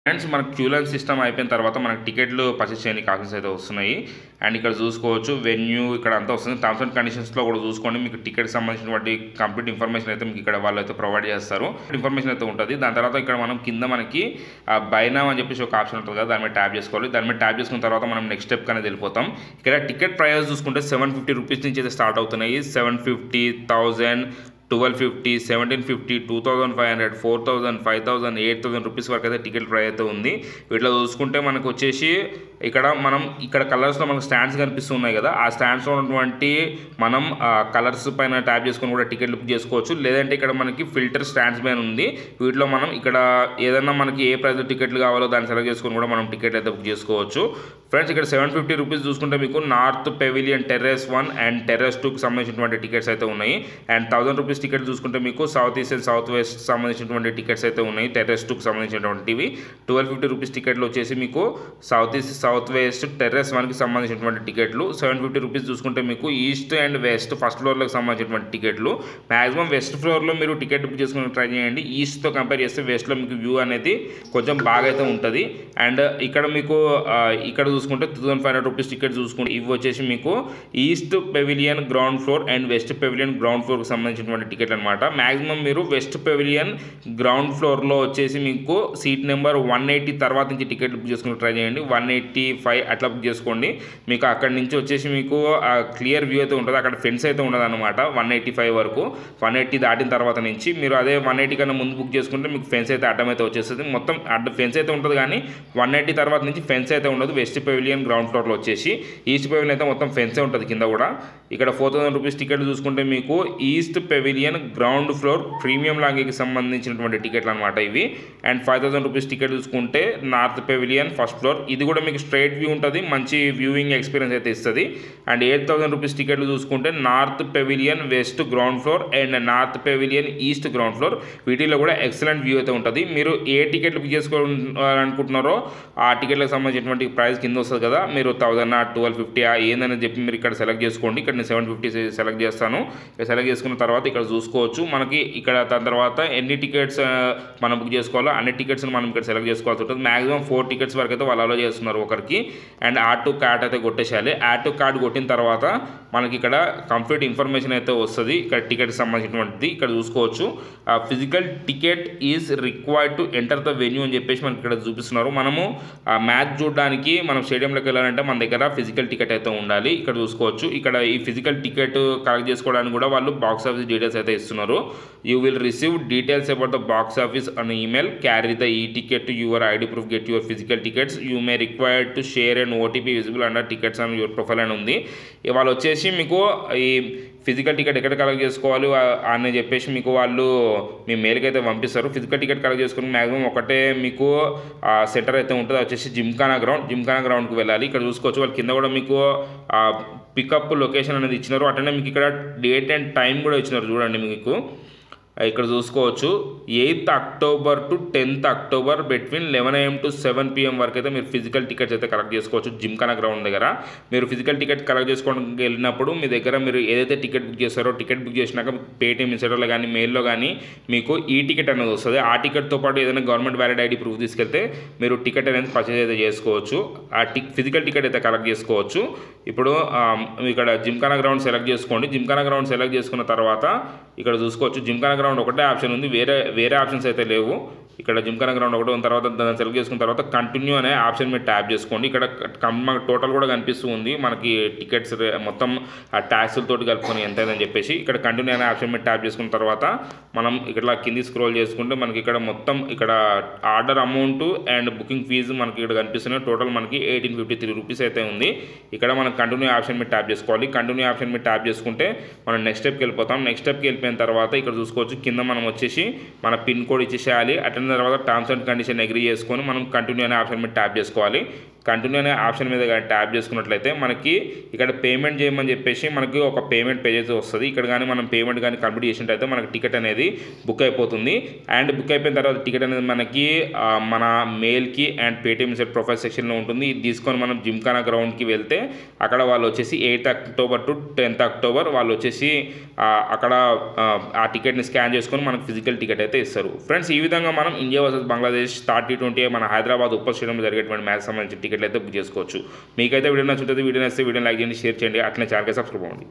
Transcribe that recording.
Friends మనకు queue line system అయిపోయిన తర్వాత మనకు టికెట్లు పర్చేస్ చేయడానికి ఆప్షన్స్ అయితే వస్తున్నాయి. అండ్ ఇక్కడ చూసుకోవచ్చు వెన్యూ ఇక్కడ అంతా వస్తుంది. టర్మ్స్ అండ్ కండిషన్స్లో కూడా చూసుకోండి. మీకు టికెట్కి సంబంధించినటువంటి కంప్లీట్ ఇన్ఫర్మేషన్ అయితే మీకు ఇక్కడ వాళ్ళు అయితే ప్రొవైడ్ చేస్తారు. ఇన్ఫర్మేషన్ అయితే ఉంటుంది. దాని తర్వాత ఇక్కడ మనం కింద మనకి బై నౌ అని చెప్పేసి ఒక ఆప్షన్ ఉంటుంది కదా, దాని మీద ట్యాప్ చేసుకోవాలి. దాని మీద ట్యాప్ చేసుకున్న తర్వాత మనం నెక్స్ట్ స్టెప్ అనేది వెళ్ళిపోతాం. ఇక్కడ టికెట్ ప్రైస్ చూసుకుంటే 750 రూపీస్ నుంచి అయితే స్టార్ట్ అవుతున్నాయి. 750, 1000, 1250, 1750, 2500, 4000, 5000, 8000 రూపీస్ వరకు అయితే టికెట్ ప్రైస్ అయితే ఉంది. వీటిలో చూసుకుంటే మనకు వచ్చేసి ఇక్కడ కలర్స్లో మనకు స్టాండ్స్ కనిపిస్తున్నాయి కదా, ఆ స్టాండ్స్లో ఉన్నటువంటి మనం కలర్స్ పైన ట్యాప్ చేసుకొని కూడా టికెట్లు బుక్ చేసుకోవచ్చు. లేదంటే ఇక్కడ మనకి ఫిల్టర్ స్టాండ్స్ పైన ఉంది. వీటిలో మనం ఇక్కడ ఏదన్నా మనకి ఏ ప్రైస్లో టికెట్లు కావాలో దాన్ని సెలెక్ట్ చేసుకొని కూడా మనం టికెట్ అయితే బుక్ చేసుకోవచ్చు. ఫ్రెండ్స్ ఇక్కడ 750 రూపీస్ చూసుకుంటే మీకు north pavilion terrace 1 and terrace 2కి సంబంధించినటువంటి టికెట్స్ అయితే ఉన్నాయి. అండ్ 1000 రూపీస్ టికెట్ చూసుకుంటే మీకు south east and south west సంబంధించినటువంటి టికెట్స్ అయితే ఉన్నాయి. టెర్రస్ 2కి సంబంధించినటువంటివి 1250 రూపీస్ టికెట్లు వచ్చేసి మీకు south east south west terrace 1కి సంబంధించినటువంటి టికెట్లు. 750 రూపీస్ చూసుకుంటే మీకు ఈస్ట్ అండ్ వెస్ట్ ఫస్ట్ ఫ్లోర్లకు సంబంధించినటువంటి టికెట్లు. మ్యాక్సిమం వెస్ట్ ఫ్లోర్లో మీరు టికెట్ బుక్ చేసుకుని ట్రై చేయండి. ఈస్ట్తో కంపేర్ చేస్తే వెస్ట్లో మీకు వ్యూ అనేది కొంచెం బాగా అయితే ఉంటుంది. అండ్ ఇక్కడ మీకు ఇక్కడ చూసుకుంటే 2500 రూపీస్ టికెట్ చూసుకుంటే ఇవి వచ్చేసి మీకు east pavilion ground floor and west pavilion ground ఫ్లోర్కి సంబంధించినటువంటి టికెట్ అనమాట. మ్యాక్సిమం మీరు వెస్ట్ పెవిలియన్ గ్రౌండ్ ఫ్లోర్లో వచ్చేసి మీకు సీట్ నెంబర్ 180 తర్వాత నుంచి టికెట్ బుక్ చేసుకుని ట్రై చేయండి. 185 అట్లా బుక్ చేసుకోండి. మీకు అక్కడి నుంచి వచ్చేసి మీకు క్లియర్ వ్యూ అయితే ఉంటుంది. అక్కడ ఫెన్స్ అయితే ఉండదు అనమాట 185 వరకు. 180 దాటిన తర్వాత నుంచి మీరు అదే 180 కన్నా ముందు బుక్ చేసుకుంటే మీకు ఫెన్స్ అయితే అడ్డం అయితే వచ్చేస్తుంది. మొత్తం ఫెన్స్ అయితే ఉంటుంది కానీ 180 తర్వాత నుంచి ఫెన్స్ అయితే ఉండదు. వెస్ట్ పెవిలియన్ గ్రౌండ్ ఫ్లోర్లో వచ్చేసి ఈస్ట్ పెవిలియన్ అయితే మొత్తం ఫెన్సే ఉంటుంది కింద కూడా. ఇక్కడ 4000 రూపీస్ టికెట్ చూసుకుంటే మీకు east pavilion ground floor premium లాంగీకి సంబంధించినటువంటి టికెట్లు అనమాట ఇవి. అండ్ 5000 రూపీస్ టికెట్ చూసుకుంటే నార్త్ పెవిలియన్ ఫస్ట్ ఫ్లోర్. ఇది కూడా మీకు స్ట్రైట్ వ్యూ ఉంటుంది, మంచి వ్యూయింగ్ ఎక్స్పీరియన్స్ అయితే ఇస్తుంది. అండ్ 8000 రూపీస్ టికెట్లు చూసుకుంటే north pavilion west ground floor and north pavilion east ground floor. వీటిలో కూడా ఎక్సలెంట్ వ్యూ అయితే ఉంటుంది. మీరు ఏ టికెట్లు బుక్ చేసుకోవాలనుకుంటున్నారో ఆ టికెట్లకు సంబంధించినటువంటి ప్రైస్ కింద వస్తుంది కదా, మీరు 1000, 1250 ఏందని చెప్పి మీరు ఇక్కడ సెలెక్ట్ చేసుకోండి. ఇక్కడ నేను 750 సెలెక్ట్ చేస్తాను. సెలెక్ట్ చేసుకున్న తర్వాత ఇక్కడ చూసుకోవచ్చు మనకి ఇక్కడ దాని తర్వాత ఎన్ని టికెట్స్ మనం బుక్ చేసుకోవాలో అన్ని టికెట్స్ని మనం ఇక్కడ సెలెక్ట్ చేసుకోవాల్సి ఉంటుంది. మ్యాక్సిమం 4 టికెట్స్ వరకు అయితే వాళ్ళు అలో చేస్తున్నారు ఒకరికి. అండ్ యాడ్ టు కార్ట్ అయితే కొట్టేసేయాలి. యాడ్ టు కార్ట్ కొట్టిన తర్వాత మనకి ఇక్కడ కంప్లీట్ ఇన్ఫర్మేషన్ అయితే వస్తుంది. ఇక్కడ టికెట్కి సంబంధించినటువంటిది ఇక్కడ చూసుకోవచ్చు. Physical ticket is required to enter the venue అని చెప్పేసి మనకి ఇక్కడ చూపిస్తున్నారు. మనము మ్యాచ్ చూడడానికి మనం స్టేడియంలోకి వెళ్ళాలంటే మన దగ్గర ఫిజికల్ టికెట్ అయితే ఉండాలి. ఇక్కడ చూసుకోవచ్చు. ఇక్కడ ఈ ఫిజికల్ టికెట్ కలెక్ట్ చేసుకోవడానికి కూడా వాళ్ళు బాక్స్ ఆఫీస్ డీటెయిల్స్ అయితే ఇస్తున్నారు. You will receive details about the box office on email. Carry the e ticket to your ID proof, get your physical tickets. You may required to share and OTP visible under tickets on your profile అని ఉంది. వాళ్ళు వచ్చేసి మీకు ఈ physical ticket ఎక్కడ collect చేసుకోవాలి అని చెప్పేసి మీకు వాళ్ళు మీ మెయిల్కి అయితే పంపిస్తారు. ఫిజికల్ టికెట్ కలెక్ట్ చేసుకుని మ్యాక్సిమం ఒకటే మీకు సెంటర్ అయితే ఉంటుంది, వచ్చేసి జిమ్ఖానా గ్రౌండ్కి వెళ్ళాలి. ఇక్కడ చూసుకోవచ్చు వాళ్ళు కింద కూడా మీకు పికప్ లొకేషన్ అనేది ఇచ్చినారు. అట్లనే మీకు ఇక్కడ డేట్ అండ్ టైం కూడా ఇచ్చినారు. చూడండి మీకు ఇక్కడ చూసుకోవచ్చు 8th October to 10th October between 11 AM to 7 PM వరకు అయితే మీరు ఫిజికల్ టికెట్స్ అయితే కలెక్ట్ చేసుకోవచ్చు. జిమ్ఖానా గ్రౌండ్ దగ్గర మీరు ఫిజికల్ టికెట్ కలెక్ట్ చేసుకోవడానికి వెళ్ళినప్పుడు మీ దగ్గర మీరు ఏదైతే టికెట్ బుక్ చేస్తారో టికెట్ బుక్ చేసినాక పేటీఎం ఇన్స్టాలో కానీ మెయిల్లో కానీ మీకు ఈ టికెట్ అనేది వస్తుంది. ఆ టికెట్తో పాటు ఏదైనా గవర్నమెంట్ వ్యాలిడ్ ఐడి ప్రూఫ్ తీసుకెళ్తే మీరు టికెట్ అనేది పర్చేజ్ అయితే చేసుకోవచ్చు. ఆ ఫిజికల్ టికెట్ అయితే కలెక్ట్ చేసుకోవచ్చు. ఇప్పుడు ఇక్కడ జిమ్ఖానా గ్రౌండ్ సెలెక్ట్ చేసుకోండి. జిమ్ఖానా గ్రౌండ్ సెలెక్ట్ చేసుకున్న తర్వాత ఇక్కడ చూసుకోవచ్చు జిమ్ఖానా గ్రౌండ్ ఒకటే ఆప్షన్ ఉంది, వేరే ఆప్షన్స్ అయితే లేవు. ఇక్కడ జిమ్ఖానా గ్రౌండ్ ఒకటి ఉన్న తర్వాత దాన్ని సెలెక్ట్ చేసుకున్న తర్వాత కంటిన్యూ అనే ఆప్షన్ మీద ట్యాప్ చేసుకోండి. ఇక్కడ మనకు టోటల్ కూడా కనిపిస్తూ ఉంది మనకి టికెట్స్ మొత్తం ఆ ట్యాక్సులతో కలుపుకొని ఎంత అయిందని చెప్పేసి. ఇక్కడ కంటిన్యూ అనే ఆప్షన్ మీద ట్యాప్ చేసుకున్న తర్వాత మనం ఇక్కడ కింది స్క్రోల్ చేసుకుంటే మనకి ఇక్కడ మొత్తం ఇక్కడ order amount and booking fee మనకి ఇక్కడ కనిపిస్తున్నాయి. టోటల్ మనకి 1853 రూపీస్ అయితే ఉంది. ఇక్కడ మనం కంటిన్యూ ఆప్షన్ మీద ట్యాప్ చేసుకోవాలి. కంటిన్యూ ఆప్షన్ మీద ట్యాప్ చేసుకుంటే మనం నెక్స్ట్ స్టెప్కి వెళ్ళిపోతాం. నెక్స్ట్ స్టెప్కి వెళ్ళిపోయిన తర్వాత ఇక్కడ చూసుకోవచ్చు కింద మనం వచ్చేసి మన పిన్ కోడ్ ఇచ్చేసేయాలి. అటెండ్ తర్వాత టర్మ్స్ అండ్ కండిషన్ అగ్రీ చేసుకొని మనం కంటిన్యూ అనే ఆప్షన్ మీద ట్యాప్ చేసుకోవాలి. కంటిన్యూ అనే ఆప్షన్ మీద కానీ ట్యాప్ చేసుకున్నట్లయితే మనకి ఇక్కడ పేమెంట్ చేయమని చెప్పేసి మనకి ఒక పేమెంట్ పేజ్ అయితే వస్తుంది. ఇక్కడ కానీ మనం పేమెంట్ కానీ కంప్లీట్ చేసినట్టయితే మనకి టికెట్ అనేది బుక్ అయిపోతుంది. అండ్ బుక్ అయిపోయిన తర్వాత టికెట్ అనేది మనకి మన మెయిల్కి అండ్ పేటీఎం సెట్ ప్రొఫైల్ సెక్షన్లో ఉంటుంది. ఇది తీసుకొని మనం జిమ్ఖానా గ్రౌండ్కి వెళ్తే అక్కడ వాళ్ళు వచ్చేసి 8th October to 10th October వాళ్ళు వచ్చేసి అక్కడ ఆ టికెట్ని స్కాన్ చేసుకొని మనకు ఫిజికల్ టికెట్ అయితే ఇస్తారు. ఫ్రెండ్స్ ఈ విధంగా మనం ఇండియా వర్సెస్ బంగ్లాదేశ్ T20 మన హైదరాబాద్ ఉప్పల్ స్టేడియంలో జరిగేటువంటి మ్యాచ్ సంబంధించిన టికెట్లు అయితే బుక్ చేసుకోవచ్చు. మీకైతే వీడియో నచ్చుతుంది, వీడియో నచ్చితే వీడియో లైక్ చేయండి, షేర్ చేయండి, అట్లనే ఛానల్కి సబ్స్క్రైబ్ అవ్వండి.